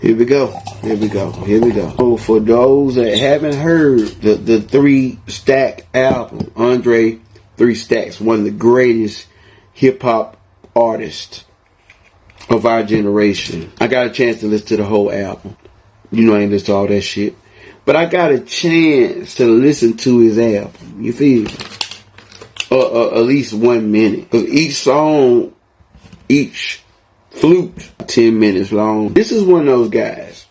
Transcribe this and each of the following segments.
Here we go. So for those that haven't heard the 3 Stack album, Andre 3 Stacks, one of the greatest hip hop artists of our generation. I got a chance to listen to the whole album. You know I ain't listen to all that shit. But I got a chance to listen to his album. You feel me? At least 1 minute. Because each song, each flute, 10 minutes long. This is one of those guys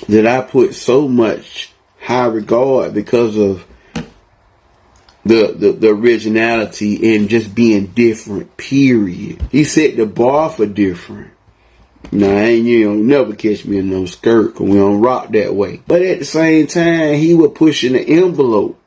that I put so much high regard because of the originality and just being different, period. He set the bar for different. Now, you don't never catch me in no skirt, because we don't rock that way. But at the same time, he was pushing the envelope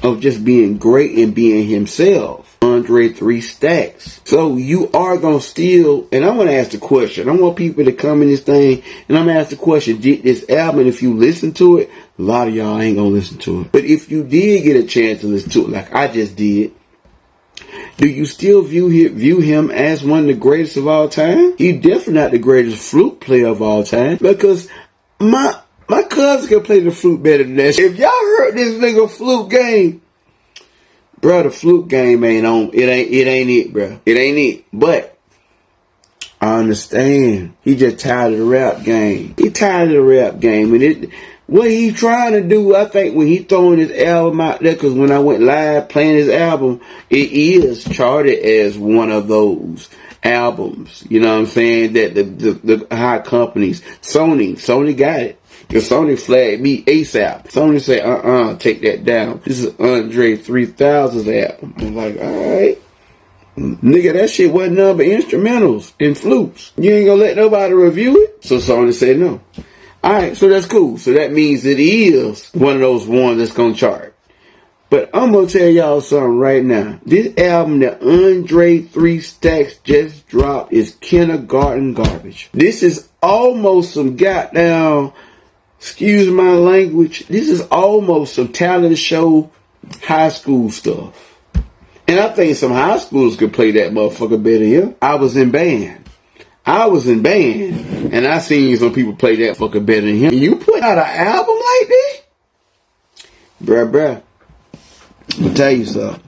of just being great and being himself. Andre 3 Stacks. So you are going to steal, and I'm going to ask the question. I want people to come in this thing, and I'm going to ask the question, did this album, if you listen to it, a lot of y'all ain't going to listen to it. But if you did get a chance to listen to it, like I just did, do you still view him as one of the greatest of all time? He's definitely not the greatest flute player of all time, because my cousin can play the flute better than that. If y'all heard this nigga flute game, bro, the flute game ain't on. It ain't it, bro. It ain't it. But I understand. He just tired of the rap game. He tired of the rap game, and what he trying to do, I think, when he throwing his album out there, because when I went live playing his album, it is charted as one of those albums. You know what I'm saying? That the high companies, Sony got it. Because Sony flagged me ASAP. Sony said, take that down. This is Andre 3000's album. I'm like, alright. Nigga, that shit wasn't none but instrumentals and flutes. You ain't gonna let nobody review it? So Sony said no. Alright, so that's cool. So that means it is one of those ones that's gonna chart. But I'm gonna tell y'all something right now. This album that Andre 3 Stacks just dropped is kindergarten garbage. This is almost some goddamn, excuse my language, this is almost some talent show high school stuff. And I think some high schools could play that motherfucker better than him. I was in band, and I seen some people play that fucker better than him. You put out an album like this? Bruh. Let me tell you something.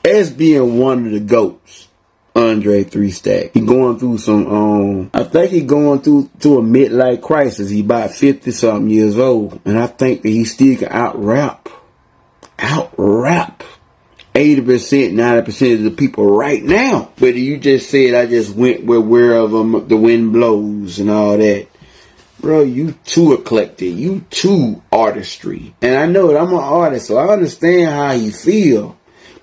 As being one of the GOATs, Andre 3 Stacks, he going through some, I think he going through a midlife crisis. He about 50 something years old. And I think that he still can out rap 80%, 90% of the people right now. But you just said, I just went wherever the wind blows and all that. Bro, you too eclectic. You too artistry. And I know that I'm an artist, so I understand how you feel.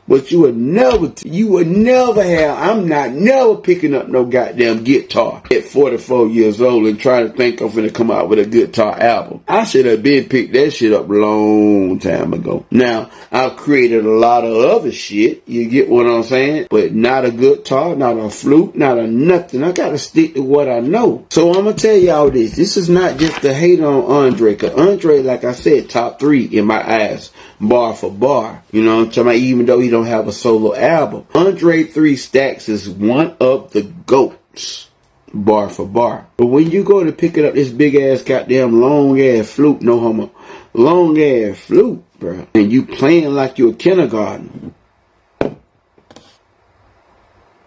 But you would never have, I'm not never picking up no goddamn guitar at 44 years old and trying to think I'm gonna come out with a guitar album. I should have been picked that shit up a long time ago. Now, I've created a lot of other shit, you get what I'm saying? But not a guitar, not a flute, not a nothing. I gotta stick to what I know. So I'm gonna tell y'all this. This is not just to hate on Andre, cause Andre, like I said, top 3 in my eyes. Bar for bar, you know what I'm talking about, even though he don't have a solo album. Andre 3 Stacks is one of the GOATs, bar for bar. But when you go to pick it up, this big ass goddamn long ass flute, no homo, long ass flute, bro, and you playing like you're a kindergarten,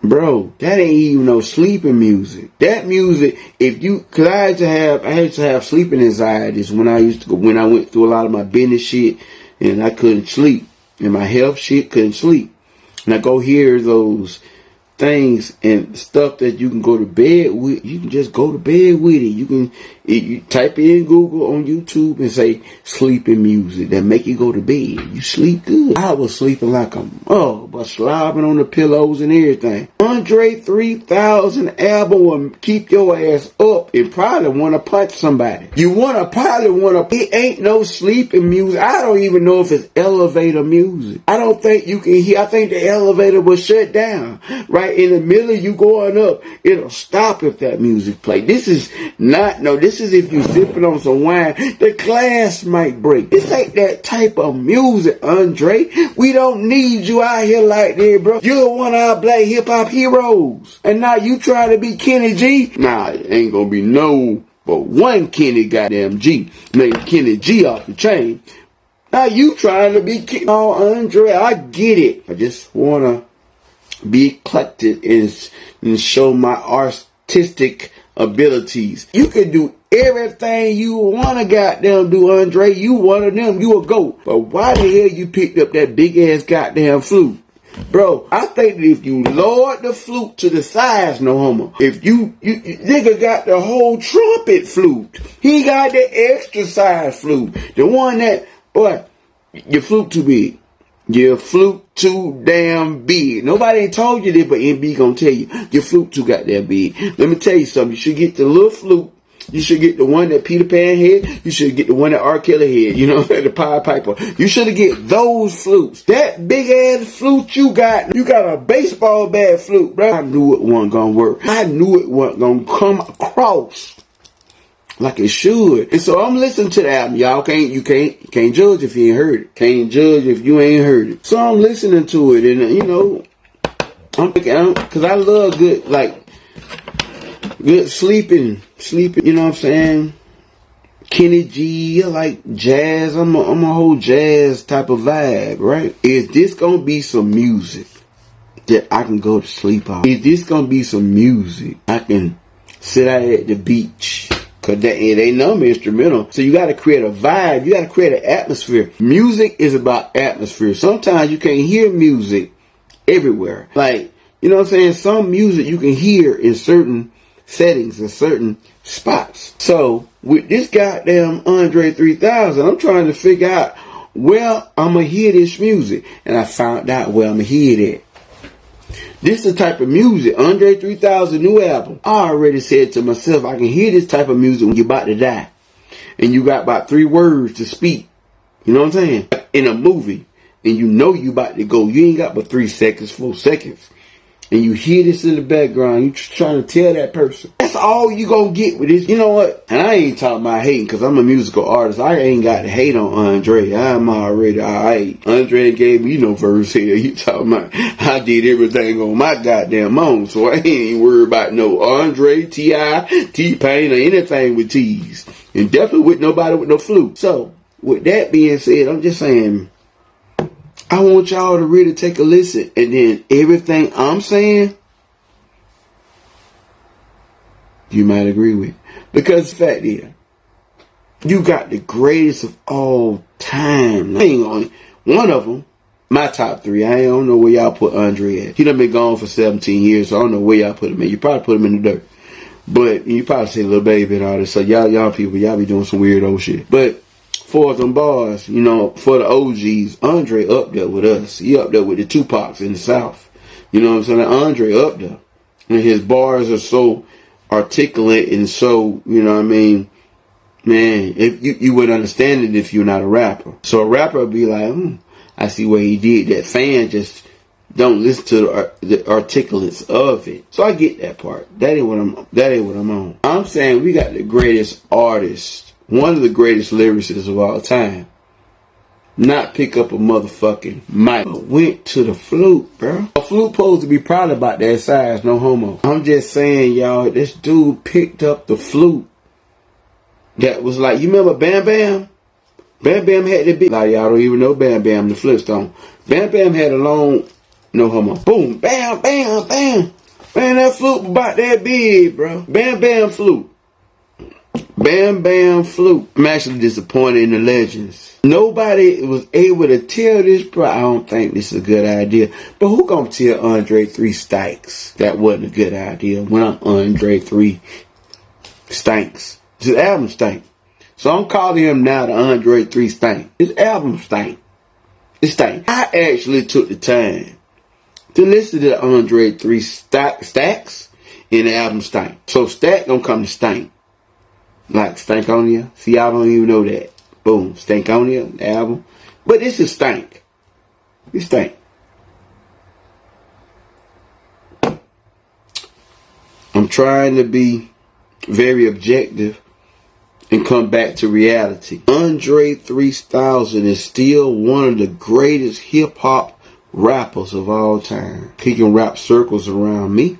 bro, that ain't even no sleeping music. That music, cause I had to have sleeping anxieties when I went through a lot of my business shit. And I couldn't sleep. And my health shit couldn't sleep. And I go hear those things and stuff that you can go to bed with. You can just go to bed with it. You type in Google on YouTube and say sleeping music that make you go to bed. You sleep good. I was sleeping like but slobbing on the pillows and everything. Andre 3000 album will keep your ass up and probably want to punch somebody. It ain't no sleeping music. I don't even know if it's elevator music. I don't think you can hear. I think the elevator will shut down. Right in the middle of you going up. It'll stop if that music play. This is if you sipping on some wine, the glass might break. This ain't that type of music, Andre. We don't need you out here like that, bro. You're one of our black hip hop heroes. And now you try to be Kenny G? Nah, it ain't gonna be no but one Kenny goddamn G named Kenny G off the chain. Now you trying to be oh, Andrea, I get it. I just wanna be eclectic and show my artistic abilities. You can do everything you wanna goddamn do, Andre. You one of them, you a GOAT. But why the hell you picked up that big ass goddamn flute? Bro, I think that if you lowered the flute to the size, no homo. If you nigga got the whole trumpet flute. He got the extra size flute. The one that, boy, your flute too big. Your flute too damn big. Nobody ain't told you this, but NB gonna tell you. Your flute too goddamn big. Let me tell you something. You should get the little flute. You should get the one that Peter Pan had. You should get the one that R. Kelly had. You know, the Pied Piper. You should get those flutes. That big ass flute you got a baseball bat flute, bro. I knew it wasn't gonna work. I knew it wasn't gonna come across like it should. And so I'm listening to the album. Y'all can't judge if you ain't heard it. Can't judge if you ain't heard it. So I'm listening to it, and you know, I'm thinking, cause I love good, like, good sleeping, you know what I'm saying? Kenny G, I like jazz. I'm a whole jazz type of vibe, right? Is this gonna be some music that I can go to sleep on? Is this gonna be some music I can sit out at the beach? Cause it ain't no instrumental. So you gotta create a vibe. You gotta create an atmosphere. Music is about atmosphere. Sometimes you can't hear music everywhere. Like, you know what I'm saying? Some music you can hear in certain settings in certain spots. So with this goddamn Andre 3000, I'm trying to figure out where I'm gonna hear this music, and I found out where I'm gonna hear it at. This is the type of music, Andre 3000 new album. I already said to myself, I can hear this type of music when you're about to die, and you got about 3 words to speak. You know what I'm saying? In a movie, and you know you about to go. You ain't got but 3 seconds, 4 seconds. And you hear this in the background, you trying to tell that person. That's all you gonna get with this. You know what? And I ain't talking about hating, because I'm a musical artist. I ain't got to hate on Andre. I'm already alright. Andre gave me no verse here. You talking about I did everything on my goddamn own, so I ain't even worried about no Andre, T.I., T-Pain, or anything with T's. And definitely with nobody with no flute. So, with that being said, I'm just saying, I want y'all to really take a listen, and then everything I'm saying, you might agree with. Because the fact is, you got the greatest of all time. I ain't on one of them, my top 3. I don't know where y'all put Andre at. He done been gone for 17 years, so I don't know where y'all put him in. You probably put him in the dirt. But you probably say Lil Baby and all this. So y'all people, y'all be doing some weird old shit. But for them bars, you know, for the OGs, Andre up there with us. He up there with the Tupacs in the South. You know what I'm saying? Andre up there. And his bars are so articulate and so, you know what I mean? Man, if you would understand it if you're not a rapper. So a rapper would be like, I see what he did. That fan just don't listen to the articulates of it. So I get that part. That ain't what I'm on. I'm saying we got the greatest artist. One of the greatest lyricists of all time. Not pick up a motherfucking mic. Went to the flute, bro. A flute supposed to be proud about that size, no homo. I'm just saying, y'all, this dude picked up the flute. That was like, you remember Bam Bam? Bam Bam had the big, a lot of y'all don't even know Bam Bam, the Flintstone. Bam Bam had a long, no homo. Boom, bam, bam, bam. Man, that flute about that big, bro. Bam Bam flute. Bam Bam flute. I'm actually disappointed in the legends. Nobody was able to tell this, bro. I don't think this is a good idea. But who gonna tell Andre 3 stinks? That wasn't a good idea. When I'm Andre 3 stinks. His album stank. So I'm calling him now the Andre 3 stank. His album stank. It stank. I actually took the time to listen to the Andre 3 stacks and the album stank. So stack gonna come to stank. Like Stankonia. See, y'all don't even know that. Boom. Stankonia, the album. But this is stank. It's stank. I'm trying to be very objective and come back to reality. Andre 3000 is still one of the greatest hip-hop rappers of all time. He can wrap circles around me.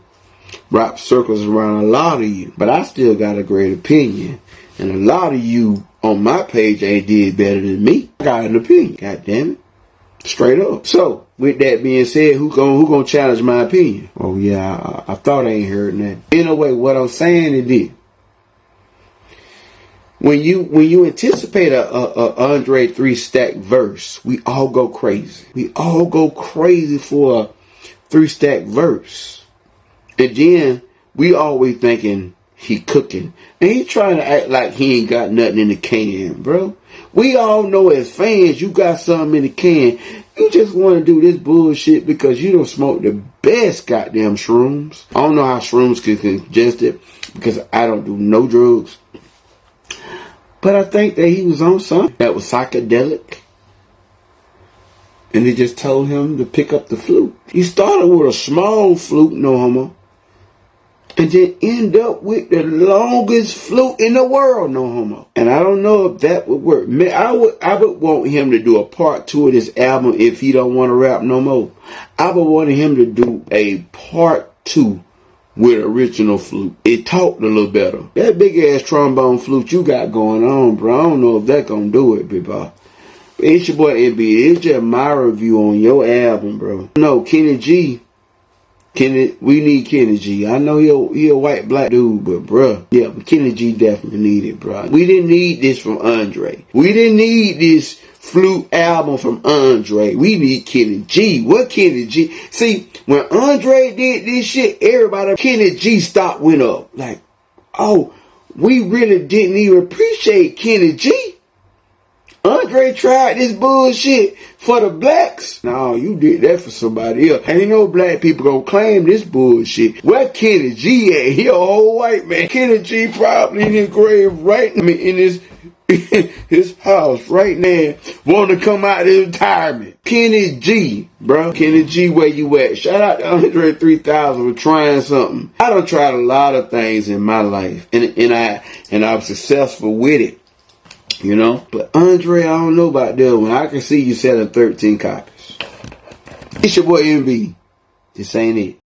wrap circles around a lot of you. But I still got a great opinion. And a lot of you on my page ain't did better than me. I got an opinion. God damn it. Straight up. So, with that being said, who gonna challenge my opinion? Oh yeah, I thought I ain't heard that. Anyway, what I'm saying is this. When you anticipate a Andre 3-stack verse, we all go crazy. We all go crazy for a 3-stack verse. And then we always thinking he cooking. And he trying to act like he ain't got nothing in the can, bro. We all know as fans, you got something in the can. You just want to do this bullshit because you don't smoke the best goddamn shrooms. I don't know how shrooms can congest it because I don't do no drugs. But I think that he was on something that was psychedelic. And they just told him to pick up the flute. He started with a small flute, no homo. And then end up with the longest flute in the world, no homo. And I don't know if that would work. Man, I would want him to do a part 2 of this album if he don't want to rap no more. I would want him to do a part 2 with original flute. It talked a little better. That big ass trombone flute you got going on, bro. I don't know if that gonna do it, big boy. It's your boy NB. It's just my review on your album, bro. No, Kenny G. We need Kenny G. I know he a white black dude, but bruh, yeah, but Kenny G definitely need it, bruh. We didn't need this from Andre. We didn't need this flute album from Andre. We need Kenny G. What Kenny G? See, when Andre did this shit, everybody, Kenny G stock went up. Like, oh, we really didn't even appreciate Kenny G. Andre tried this bullshit for the blacks. No, you did that for somebody else. Ain't no black people gonna claim this bullshit. Where Kenny G at? He a whole white man. Kenny G probably in his grave in his house right now, want to come out of his retirement. Kenny G, bro. Kenny G, where you at? Shout out to Andre 3000 for trying something. I done tried a lot of things in my life, and I'm successful with it. You know? But Andre, I don't know about that one. I can see you selling 13 copies. It's your boy MB. This ain't it.